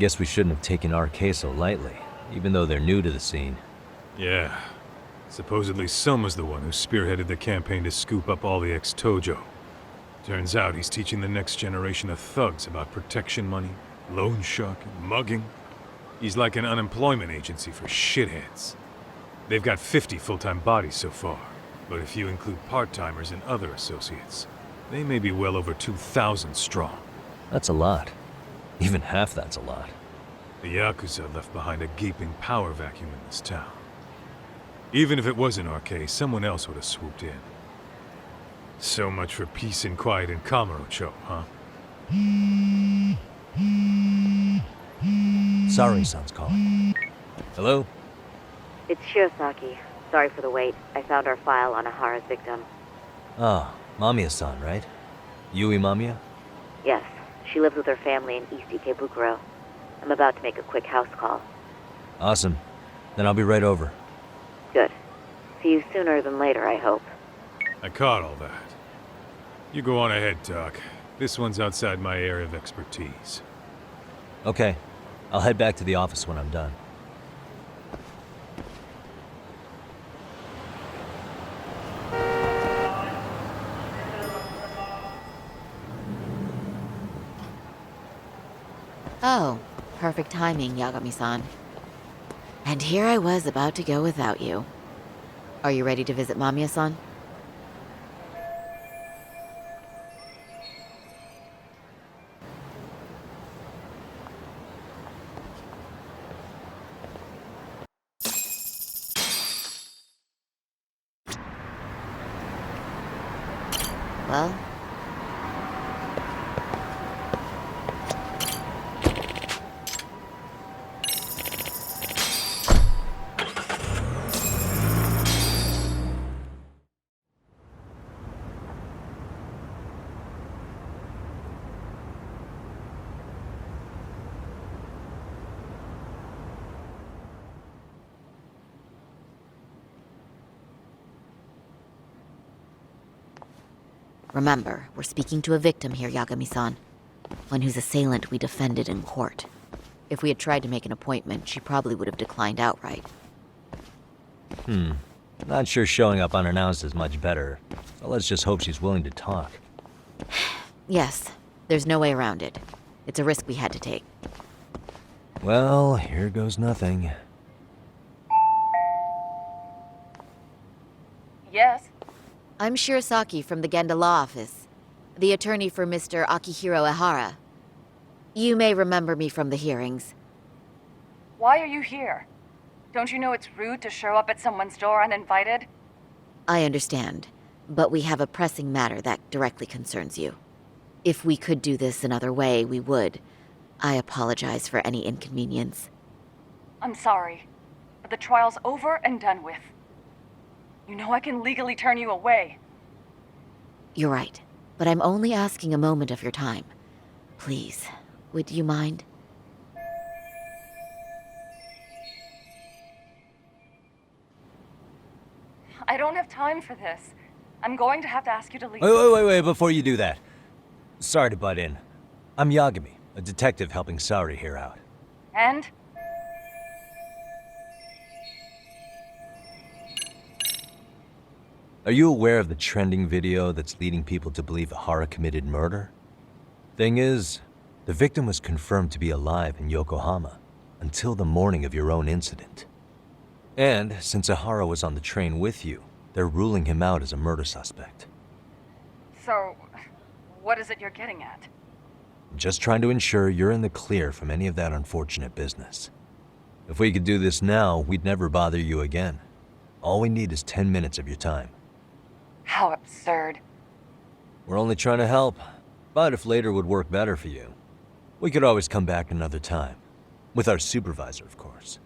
guess we shouldn't have taken our case so lightly, even though they're new to the scene. Yeah. Supposedly Soma's the one who spearheaded the campaign to scoop up all the ex-Tojo. Turns out he's teaching the next generation of thugs about protection money, loan shark, and mugging. He's like an unemployment agency for shitheads. They've got 50 full-time bodies so far, but if you include part-timers and other associates, they may be well over 2,000 strong. That's a lot. Even half that's a lot. The Yakuza left behind a gaping power vacuum in this town. Even if it wasn't our case, someone else would have swooped in. So much for peace and quiet in Kamurocho, huh? Sorry-san's calling. Hello? It's Shirosaki. Sorry for the wait. I found our file on Ahara's victim. Ah, Mamiya-san, right? Yui Mamiya? Yes, she lives with her family in East Ikebukuro. I'm about to make a quick house call. Awesome. Then I'll be right over. Good. See you sooner than later, I hope. I caught all that. You go on ahead, Doc. This one's outside my area of expertise. Okay. I'll head back to the office when I'm done. Oh, perfect timing, Yagami-san. And here I was about to go without you. Are you ready to visit Mamiya-san? Well, remember, we're speaking to a victim here, Yagami-san. One whose assailant we defended in court. If we had tried to make an appointment, she probably would have declined outright. Not sure showing up unannounced is much better, so let's just hope she's willing to talk. Yes, there's no way around it. It's a risk we had to take. Well, here goes nothing. Yes? I'm Shirosaki from the Genda Law Office, the attorney for Mr. Akihiro Ehara. You may remember me from the hearings. Why are you here? Don't you know it's rude to show up at someone's door uninvited? I understand, but we have a pressing matter that directly concerns you. If we could do this another way, we would. I apologize for any inconvenience. I'm sorry, but the trial's over and done with. You know I can legally turn you away. You're right, but I'm only asking a moment of your time. Please, would you mind? I don't have time for this. I'm going to have to ask you to leave. Wait, before you do that. Sorry to butt in. I'm Yagami, a detective helping Saori here out. And? Are you aware of the trending video that's leading people to believe Ehara committed murder? Thing is, the victim was confirmed to be alive in Yokohama until the morning of your own incident. And since Ehara was on the train with you, they're ruling him out as a murder suspect. So, what is it you're getting at? Just trying to ensure you're in the clear from any of that unfortunate business. If we could do this now, we'd never bother you again. All we need is 10 minutes of your time. How absurd. We're only trying to help, but if later would work better for you, we could always come back another time. With our supervisor, of course.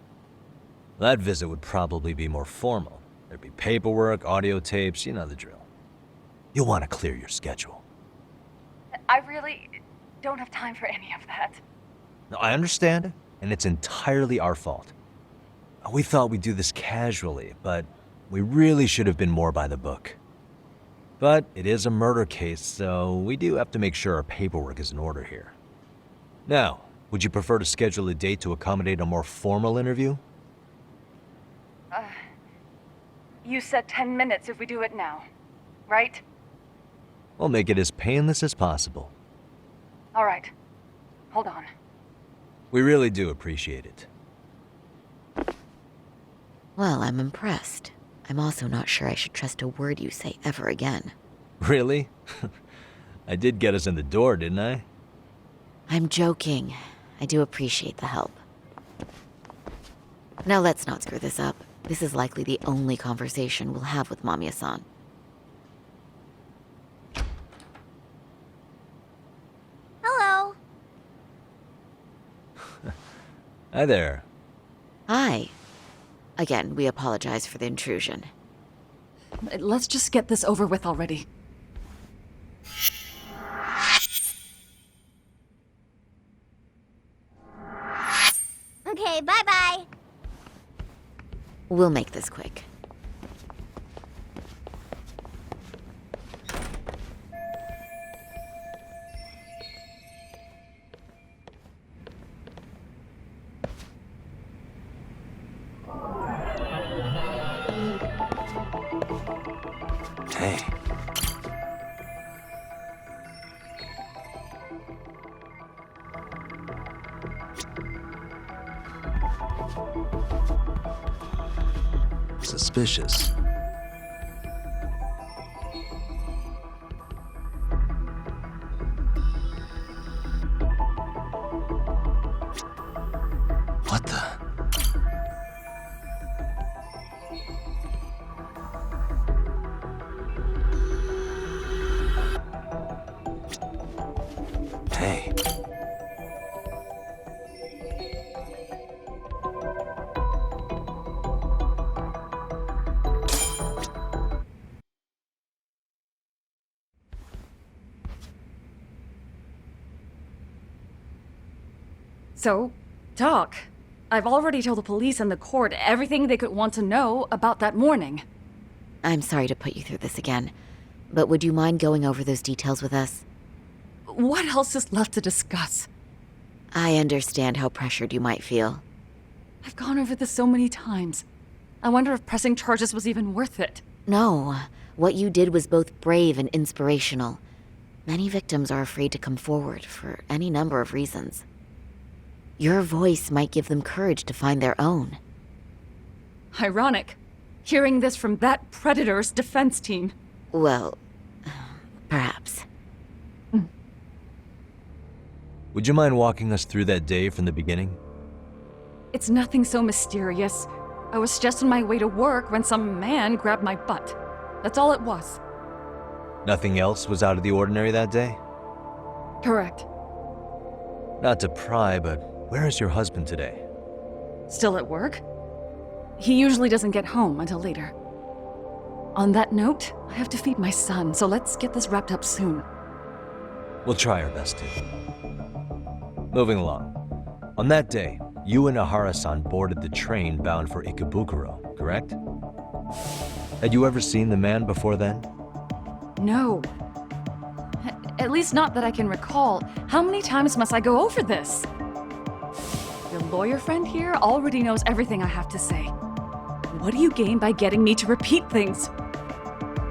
That visit would probably be more formal. There'd be paperwork, audio tapes, you know the drill. You'll want to clear your schedule. I really don't have time for any of that. No, I understand, and it's entirely our fault. We thought we'd do this casually, but we really should have been more by the book. But it is a murder case, so we do have to make sure our paperwork is in order here. Now, Would you prefer to schedule a date to accommodate a more formal interview? You said 10 minutes if we do it now, right? We'll make it as painless as possible. All right. Hold on. We really do appreciate it. Well, I'm impressed. I'm also not sure I should trust a word you say ever again. Really? I did get us in the door, didn't I? I'm joking. I do appreciate the help. Now let's not screw this up. This is likely the only conversation we'll have with Mamiya-san. Hello. Hi there. Hi. Again, we apologize for the intrusion. Let's just get this over with already. Okay, bye-bye. We'll make this quick. Hey. Suspicious. What the? Hey. So, Doc, I've already told the police and the court everything they could want to know about that morning. I'm sorry to put you through this again, but would you mind going over those details with us? What else is left to discuss? I understand how pressured you might feel. I've gone over this so many times. I wonder if pressing charges was even worth it. No, what you did was both brave and inspirational. Many victims are afraid to come forward for any number of reasons. Your voice might give them courage to find their own. Ironic, hearing this from that predator's defense team. Well, perhaps. Would you mind walking us through that day from the beginning? It's nothing so mysterious. I was just on my way to work when some man grabbed my butt. That's all it was. Nothing else was out of the ordinary that day? Correct. Not to pry, but where is your husband today? Still at work? He usually doesn't get home until later. On that note, I have to feed my son, so let's get this wrapped up soon. We'll try our best to. Moving along. On that day, you and Ahara-san boarded the train bound for Ikebukuro, correct? Had you ever seen the man before then? No. At least not that I can recall. How many times must I go over this? Your lawyer friend here already knows everything I have to say. What do you gain by getting me to repeat things?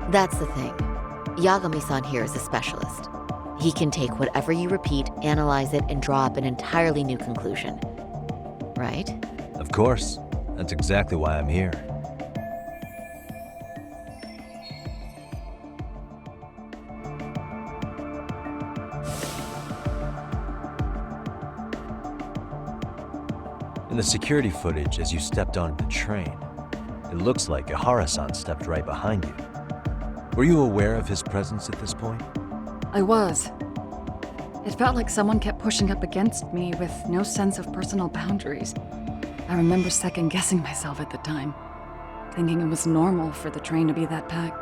That's the thing. Yagami-san here is a specialist. He can take whatever you repeat, analyze it, and draw up an entirely new conclusion. Right? Of course. That's exactly why I'm here. In the security footage as you stepped onto the train, it looks like Ahara-san stepped right behind you. Were you aware of his presence at this point? I was. It felt like someone kept pushing up against me with no sense of personal boundaries. I remember second-guessing myself at the time, thinking it was normal for the train to be that packed.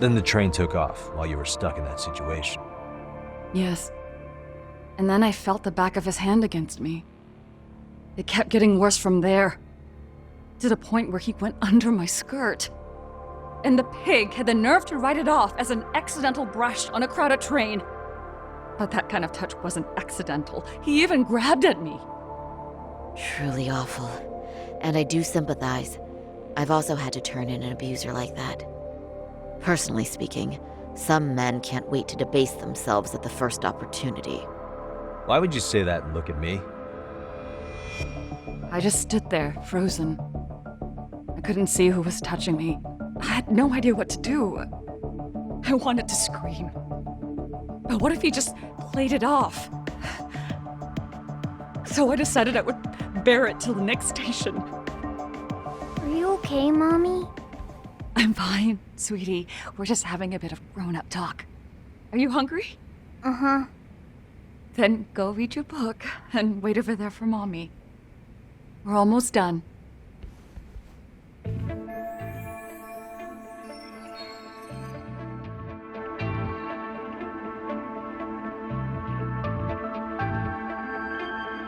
Then the train took off while you were stuck in that situation. Yes. And then I felt the back of his hand against me. It kept getting worse from there, to the point where he went under my skirt. And the pig had the nerve to write it off as an accidental brush on a crowded train. But that kind of touch wasn't accidental. He even grabbed at me. Truly awful. And I do sympathize. I've also had to turn in an abuser like that. Personally speaking, some men can't wait to debase themselves at the first opportunity. Why would you say that and look at me? I just stood there, frozen. I couldn't see who was touching me. I had no idea what to do. I wanted to scream. But what if he just played it off? So I decided I would bear it till the next station. Are you okay, Mommy? I'm fine, sweetie. We're just having a bit of grown-up talk. Are you hungry? Uh-huh. Then go read your book and wait over there for Mommy. We're almost done.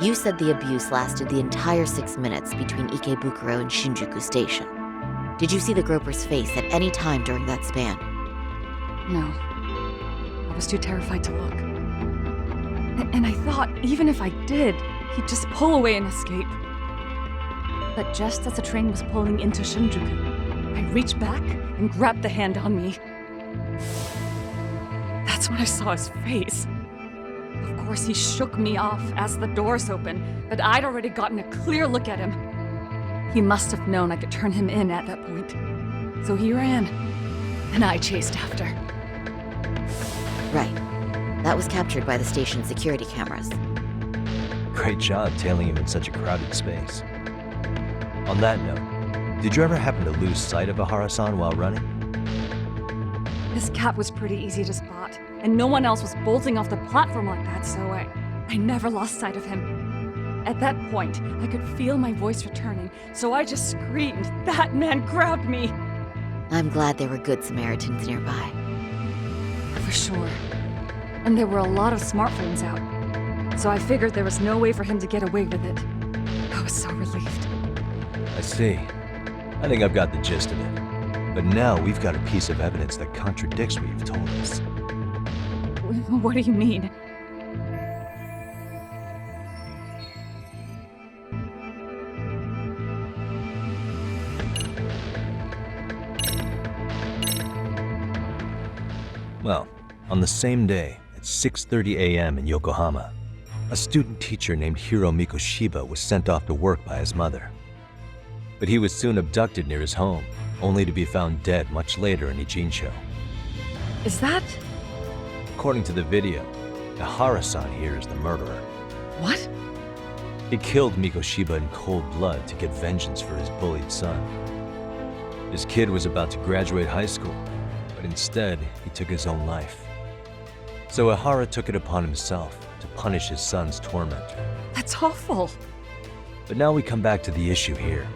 You said the abuse lasted the entire 6 minutes between Ikebukuro and Shinjuku Station. Did you see the groper's face at any time during that span? No. I was too terrified to look. And I thought, even if I did, he'd just pull away and escape. But just as the train was pulling into Shinjuku, I reached back and grabbed the hand on me. That's when I saw his face. Of course, he shook me off as the doors opened, but I'd already gotten a clear look at him. He must have known I could turn him in at that point. So he ran, and I chased after. Right. That was captured by the station's security cameras. Great job tailing him in such a crowded space. On that note, did you ever happen to lose sight of Ahara-san while running? His cap was pretty easy to spot, and no one else was bolting off the platform like that, so I never lost sight of him. At that point, I could feel my voice returning, so I just screamed, "That man grabbed me!" I'm glad there were good Samaritans nearby. For sure. And there were a lot of smartphones out, so I figured there was no way for him to get away with it. I was so relieved. I see. I think I've got the gist of it. But now we've got a piece of evidence that contradicts what you've told us. What do you mean? Well, on the same day, at 6:30 a.m. in Yokohama, a student teacher named Hiro Mikoshiba was sent off to work by his mother. But he was soon abducted near his home, only to be found dead much later in Ijincho. Is that... According to the video, Ahara-san here is the murderer. what? He killed Mikoshiba in cold blood to get vengeance for his bullied son. His kid was about to graduate high school, but instead he took his own life. So Ahara took it upon himself to punish his son's tormentor. That's awful. But now we come back to the issue here.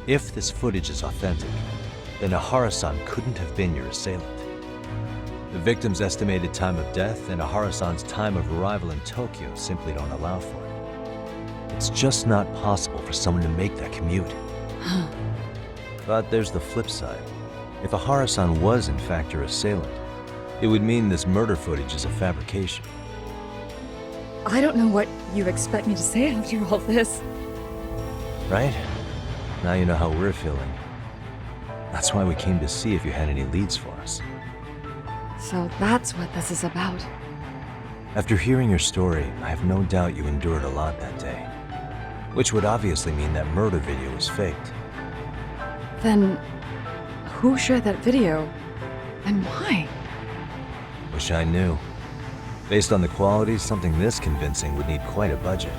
If this footage is authentic, then Ahara-san couldn't have been your assailant. The victim's estimated time of death and Ahara-san's time of arrival in Tokyo simply don't allow for it. It's just not possible for someone to make that commute. But there's the flip side. If Ahara-san was in fact your assailant, it would mean this murder footage is a fabrication. I don't know what you expect me to say after all this. Right? Now you know how we're feeling. That's why we came to see if you had any leads for us. So that's what this is about. After hearing your story, I have no doubt you endured a lot that day. Which would obviously mean that murder video was faked. Then, who shared that video? And why? Wish I knew. Based on the quality, something this convincing would need quite a budget.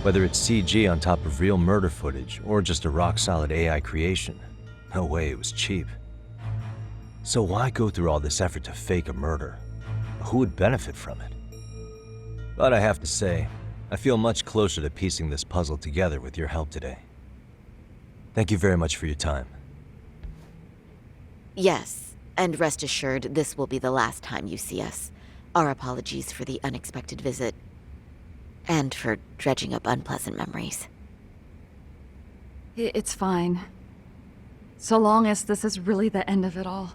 Whether it's CG on top of real murder footage or just a rock-solid AI creation, no way it was cheap. So why go through all this effort to fake a murder? Who would benefit from it? But I have to say, I feel much closer to piecing this puzzle together with your help today. Thank you very much for your time. Yes, and rest assured this will be the last time you see us. Our apologies for the unexpected visit. And for dredging up unpleasant memories. It's fine. So long as this is really the end of it all.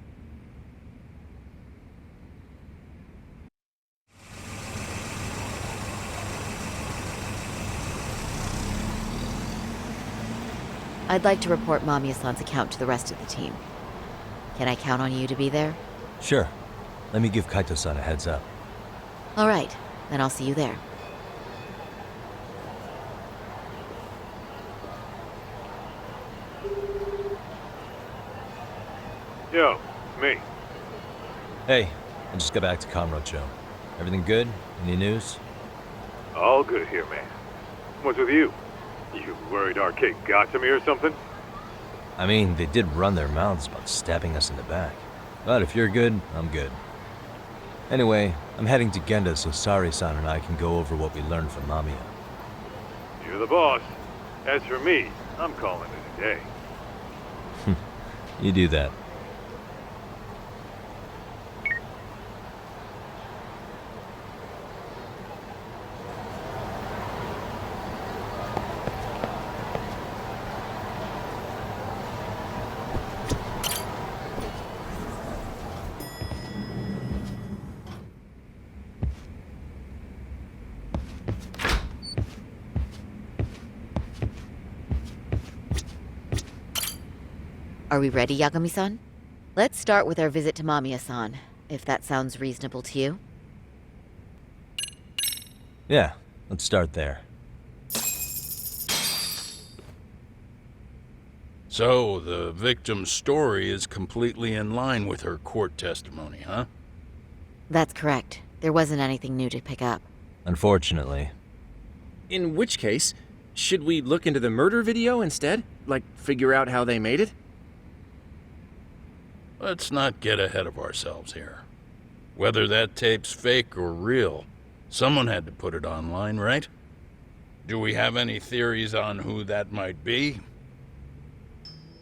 I'd like to report Mamiya-san's account to the rest of the team. Can I count on you to be there? Sure. Let me give Kaito-san a heads up. All right, then I'll see you there. Yo, me. Hey, I just got back to Kamurocho. Everything good? Any news? All good here, man. What's with you? You worried Arcade got to me or something? I mean, they did run their mouths about stabbing us in the back. But if you're good, I'm good. Anyway, I'm heading to Genda so Sari-san and I can go over what we learned from Mamiya. You're the boss. As for me, I'm calling it a day. You do that. Are we ready, Yagami-san? Let's start with our visit to Mamiya-san, if that sounds reasonable to you. Yeah, let's start there. So, the victim's story is completely in line with her court testimony, huh? That's correct. There wasn't anything new to pick up. Unfortunately. In which case, should we look into the murder video instead? Like, figure out how they made it? Let's not get ahead of ourselves here. Whether that tape's fake or real, someone had to put it online, right? Do we have any theories on who that might be?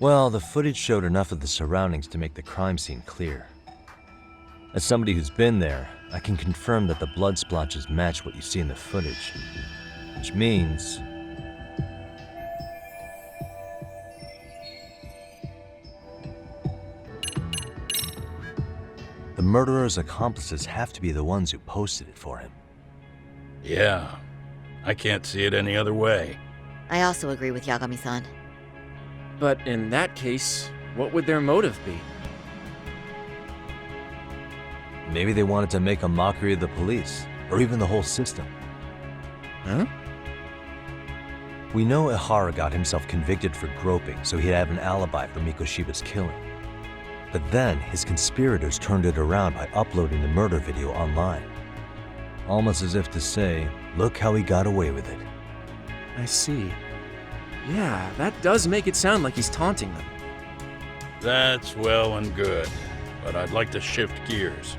Well, the footage showed enough of the surroundings to make the crime scene clear. As somebody who's been there, I can confirm that the blood splotches match what you see in the footage. Which means... the murderer's accomplices have to be the ones who posted it for him. Yeah, I can't see it any other way. I also agree with Yagami-san. But in that case, what would their motive be? Maybe they wanted to make a mockery of the police, or even the whole system. Huh? We know Ihara got himself convicted for groping, so he'd have an alibi for Mikoshiba's killing. But then, his conspirators turned it around by uploading the murder video online. Almost as if to say, look how he got away with it. I see. Yeah, that does make it sound like he's taunting them. That's well and good, but I'd like to shift gears.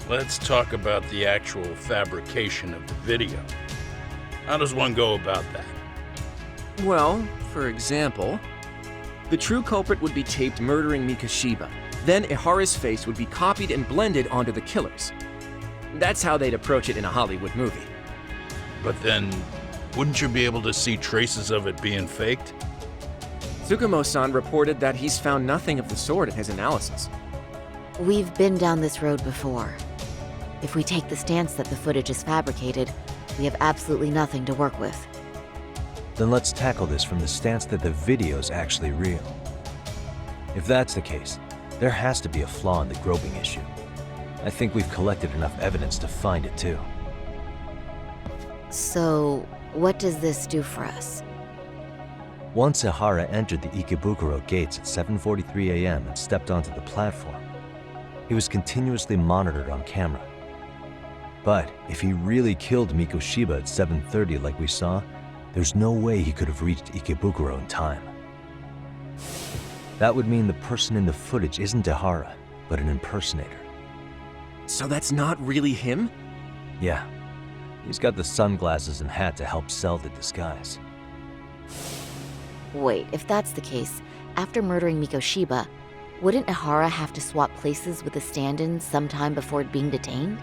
Let's talk about the actual fabrication of the video. How does one go about that? Well, for example, the true culprit would be taped murdering Mikoshiba. Then Ihara's face would be copied and blended onto the killers. That's how they'd approach it in a Hollywood movie. But then, wouldn't you be able to see traces of it being faked? Tsukumo-san reported that he's found nothing of the sort in his analysis. We've been down this road before. If we take the stance that the footage is fabricated, we have absolutely nothing to work with. Then let's tackle this from the stance that the video's actually real. If that's the case, there has to be a flaw in the groping issue. I think we've collected enough evidence to find it too. So, what does this do for us? Once Ihara entered the Ikebukuro gates at 7:43 a.m. and stepped onto the platform, he was continuously monitored on camera. But if he really killed Mikoshiba at 7:30 like we saw, there's no way he could have reached Ikebukuro in time. That would mean the person in the footage isn't Ihara, but an impersonator. So that's not really him? Yeah, he's got the sunglasses and hat to help sell the disguise. Wait, if that's the case, after murdering Mikoshiba, wouldn't Ihara have to swap places with the stand-in sometime before being detained?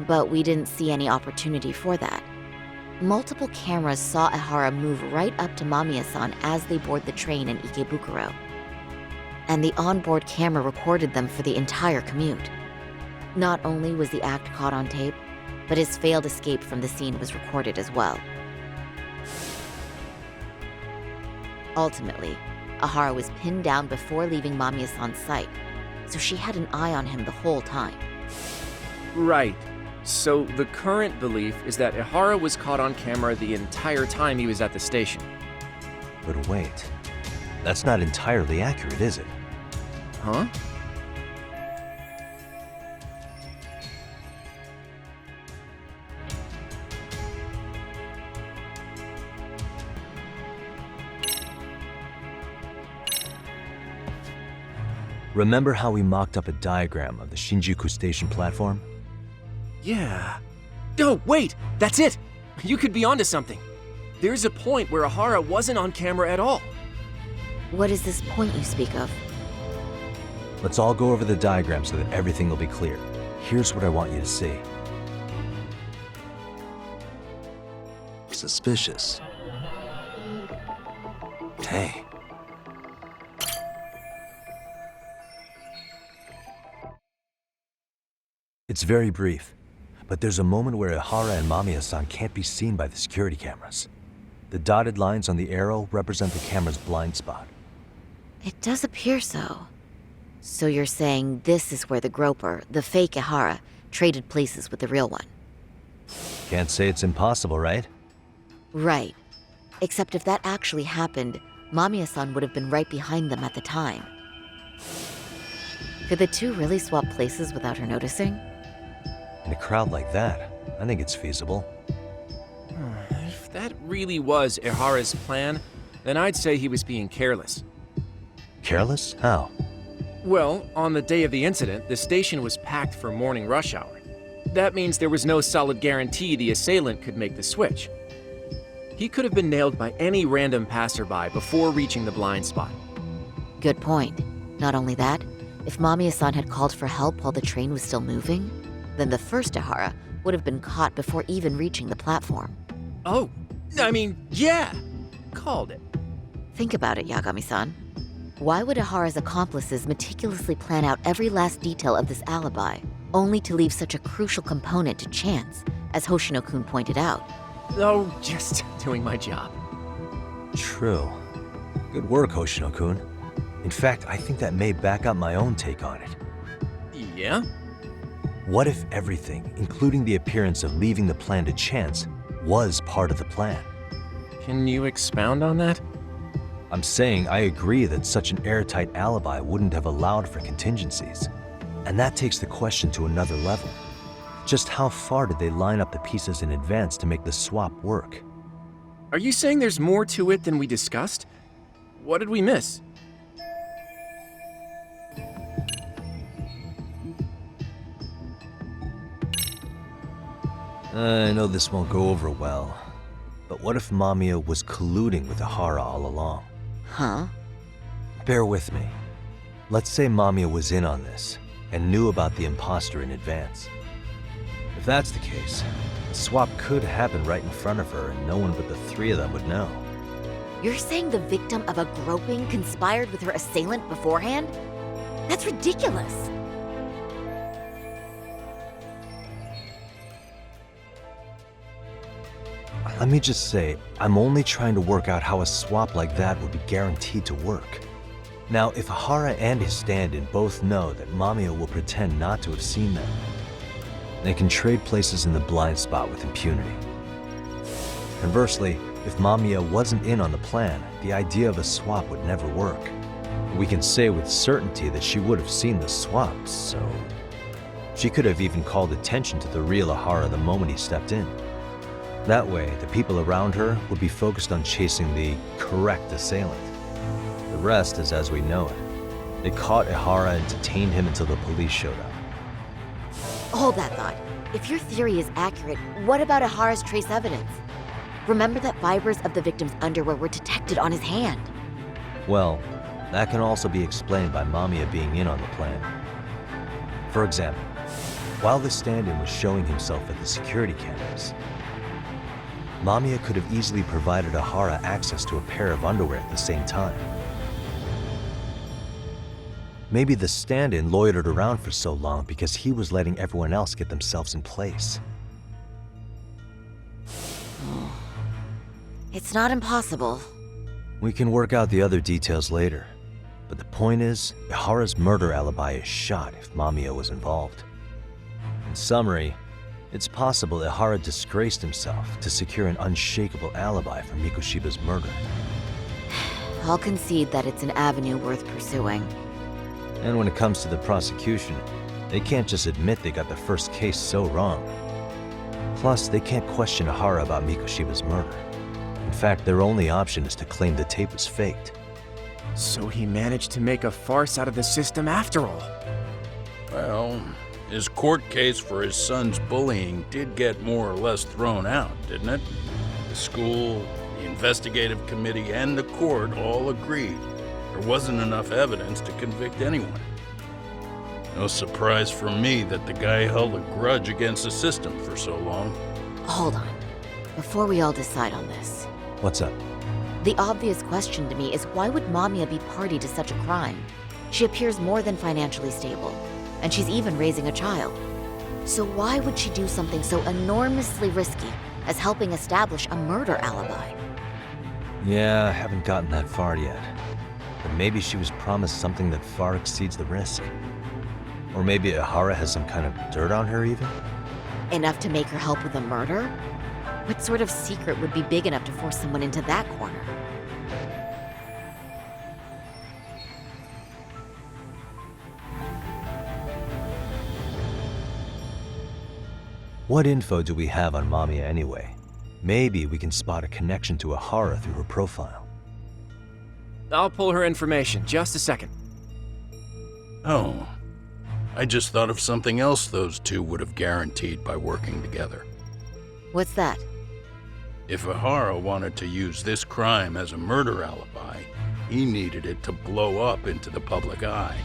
But we didn't see any opportunity for that. Multiple cameras saw Ihara move right up to Mamiya-san as they board the train in Ikebukuro. And the onboard camera recorded them for the entire commute. Not only was the act caught on tape, but his failed escape from the scene was recorded as well. Ultimately, Ahara was pinned down before leaving Mamiya-san's sight, so she had an eye on him the whole time. Right. So the current belief is that Ihara was caught on camera the entire time he was at the station. But wait, that's not entirely accurate, is it? Huh? Remember how we mocked up a diagram of the Shinjuku station platform? Yeah. Oh, wait! That's it! You could be onto something. There's a point where Ihara wasn't on camera at all. What is this point you speak of? Let's all go over the diagram so that everything will be clear. Here's what I want you to see. Suspicious. Hey. It's very brief, but there's a moment where Ihara and Mamiya-san can't be seen by the security cameras. The dotted lines on the arrow represent the camera's blind spot. It does appear so. So you're saying this is where the groper, the fake Ihara, traded places with the real one? Can't say it's impossible, right? Right. Except if that actually happened, Mamiya-san would have been right behind them at the time. Could the two really swap places without her noticing? In a crowd like that, I think it's feasible. If that really was Ihara's plan, then I'd say he was being careless. Careless? How? Well, on the day of the incident, the station was packed for morning rush hour. That means there was no solid guarantee the assailant could make the switch. He could have been nailed by any random passerby before reaching the blind spot. Good point. Not only that, if Mamiya-san had called for help while the train was still moving, then the first Ihara would have been caught before even reaching the platform. Oh, I mean, yeah! Called it. Think about it, Yagami-san. Why would Ihara's accomplices meticulously plan out every last detail of this alibi, only to leave such a crucial component to chance, as Hoshino-kun pointed out? Oh, just doing my job. True. Good work, Hoshino-kun. In fact, I think that may back up my own take on it. Yeah? What if everything, including the appearance of leaving the plan to chance, was part of the plan? Can you expound on that? I'm saying I agree that such an airtight alibi wouldn't have allowed for contingencies. And that takes the question to another level. Just how far did they line up the pieces in advance to make the swap work? Are you saying there's more to it than we discussed? What did we miss? I know this won't go over well, but what if Mamiya was colluding with Ihara all along? Huh? Bear with me. Let's say Mamiya was in on this and knew about the imposter in advance. If that's the case, the swap could happen right in front of her and no one but the three of them would know. You're saying the victim of a groping conspired with her assailant beforehand? That's ridiculous. Let me just say, I'm only trying to work out how a swap like that would be guaranteed to work. Now, if Ihara and his stand-in both know that Mamiya will pretend not to have seen them, they can trade places in the blind spot with impunity. Conversely, if Mamiya wasn't in on the plan, the idea of a swap would never work. We can say with certainty that she would have seen the swap, so... She could have even called attention to the real Ihara the moment he stepped in. That way, the people around her would be focused on chasing the correct assailant. The rest is as we know it. They caught Ihara and detained him until the police showed up. Hold that thought. If your theory is accurate, what about Ihara's trace evidence? Remember that fibers of the victim's underwear were detected on his hand. Well, that can also be explained by Mamiya being in on the plan. For example, while the stand-in was showing himself at the security cameras, Mamiya could have easily provided Ihara access to a pair of underwear at the same time. Maybe the stand-in loitered around for so long because he was letting everyone else get themselves in place. It's not impossible. We can work out the other details later. But the point is, Ihara's murder alibi is shot if Mamiya was involved. In summary, it's possible Ihara disgraced himself to secure an unshakable alibi for Mikoshiba's murder. I'll concede that it's an avenue worth pursuing. And when it comes to the prosecution, they can't just admit they got the first case so wrong. Plus, they can't question Ihara about Mikoshiba's murder. In fact, their only option is to claim the tape was faked. So he managed to make a farce out of the system after all. Well, his court case for his son's bullying did get more or less thrown out, didn't it? The school, the investigative committee, and the court all agreed there wasn't enough evidence to convict anyone. No surprise for me that the guy held a grudge against the system for so long. Hold on. Before we all decide on this, What's up? the obvious question to me is why would Mamiya be party to such a crime? She appears more than financially stable, and she's even raising a child. So why would she do something so enormously risky as helping establish a murder alibi? Yeah, I haven't gotten that far yet. But maybe she was promised something that far exceeds the risk. Or maybe Ihara has some kind of dirt on her even? Enough to make her help with a murder? What sort of secret would be big enough to force someone into that corner? What info do we have on Mamiya anyway? Maybe we can spot a connection to Ihara through her profile. I'll pull her information. Just a second. Oh, I just thought of something else those two would have guaranteed by working together. What's that? If Ihara wanted to use this crime as a murder alibi, he needed it to blow up into the public eye.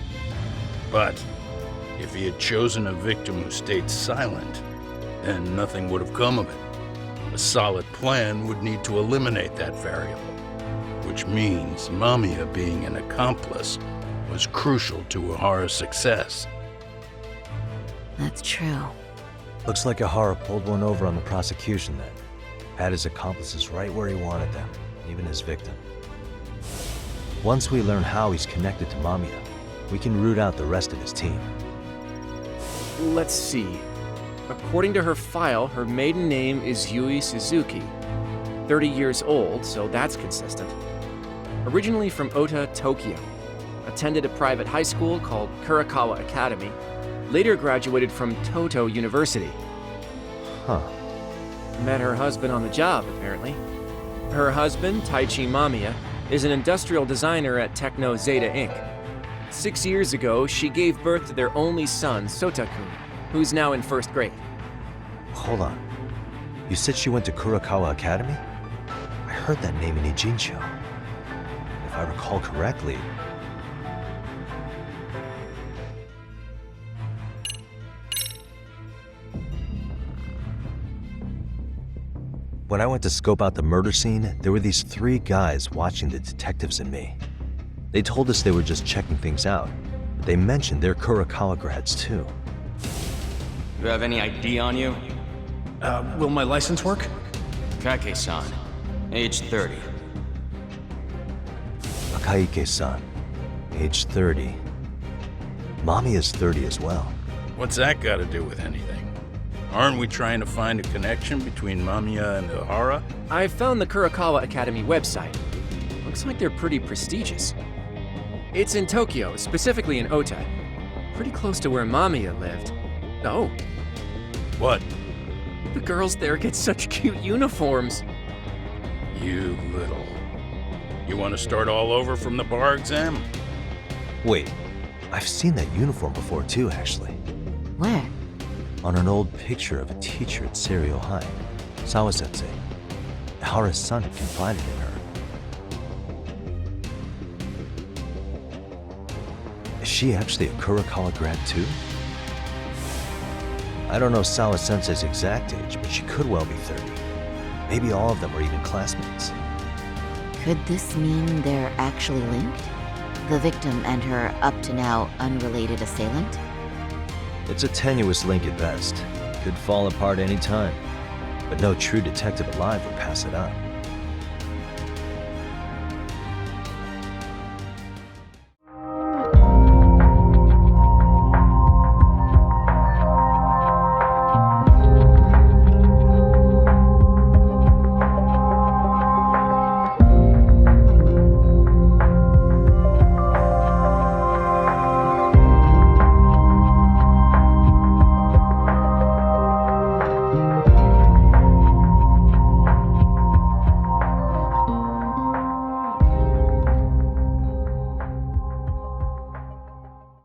But if he had chosen a victim who stayed silent, then nothing would have come of it. A solid plan would need to eliminate that variable, which means Mamiya being an accomplice was crucial to Ihara's success. That's true. Looks like Ihara pulled one over on the prosecution then. Had his accomplices right where he wanted them, even his victim. Once we learn how he's connected to Mamiya, we can root out the rest of his team. Let's see. According to her file, her maiden name is Yui Suzuki. 30 years old, so that's consistent. Originally from Ota, Tokyo. Attended a private high school called Kurakawa Academy. Later graduated from Toto University. Huh. Met her husband on the job, apparently. Her husband, Taichi Mamiya, is an industrial designer at Techno Zeta Inc. 6 years ago, she gave birth to their only son, Sotakun, who's now in first grade. Hold on. You said she went to Kurakawa Academy? I heard that name in Ijincho. If I recall correctly... When I went to scope out the murder scene, there were these 3 guys watching the detectives and me. They told us they were just checking things out, but they mentioned they're Kurakawa grads too. You have any ID on you? Will my license work? Kake-san, age 30. Akaike-san, age 30. Mommy is 30 as well. What's that got to do with anything? Aren't we trying to find a connection between Mamiya and Ihara? I found the Kurakawa Academy website. Looks like they're pretty prestigious. It's in Tokyo, specifically in Ota. Pretty close to where Mamiya lived. Oh, What? the girls there get such cute uniforms. You little... You want to start all over from the bar exam? Wait, I've seen that uniform before too, actually. Where? On an old picture of a teacher at Seiryo High, Sawa-sensei. Ihara's son had confided in her. Is she actually a Kurakawa grad too? I don't know Sawa-sensei's exact age, but she could well be 30. Maybe all of them were even classmates. Could this mean they're actually linked? The victim and her up-to-now unrelated assailant? It's a tenuous link at best. Could fall apart any time. But no true detective alive would pass it up.